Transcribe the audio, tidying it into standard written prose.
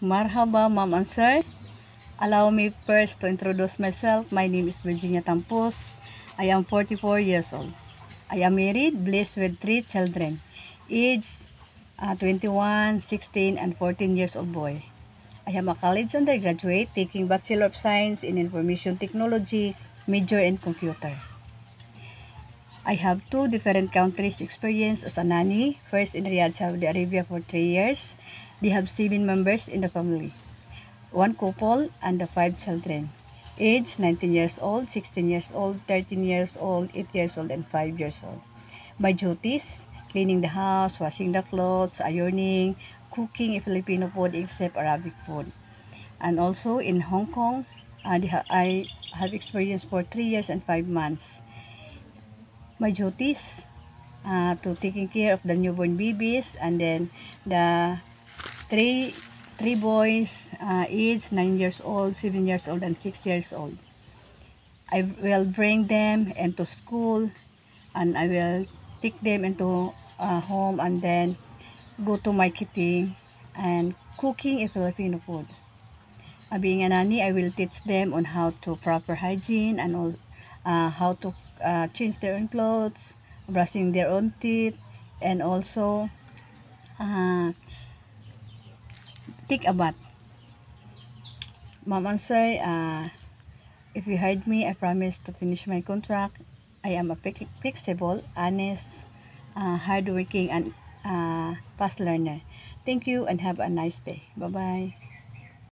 Marhaba, ma'am and sir. Allow me first to introduce myself. My name is Virginia Tampos. I am 44 years old. I am married, blessed with 3 children, age 21, 16, and 14 years old boy. I am a college undergraduate taking Bachelor of Science in Information Technology, major in computer. I have 2 different countries experience as a nanny, first in Riyadh, Saudi Arabia for 3 years. They have 7 members in the family. 1 couple and 5 children. Age 19 years old, 16 years old, 13 years old, 8 years old, and 5 years old. My duties, cleaning the house, washing the clothes, ironing, cooking a Filipino food except Arabic food. And also in Hong Kong, I have experience for 3 years and 5 months. My duties, to taking care of the newborn babies, and then the three boys, age 9 years old, 7 years old, and 6 years old. I will bring them into school, and I will take them into home, and then go to marketing and cooking a Filipino food. Being a nanny, I will teach them on how to proper hygiene, and all, how to change their own clothes, brushing their own teeth, and also uh, take a bath. Mom and sir, if you hired me, I promise to finish my contract. I am a flexible, honest, hardworking, and fast learner. Thank you and have a nice day. Bye-bye.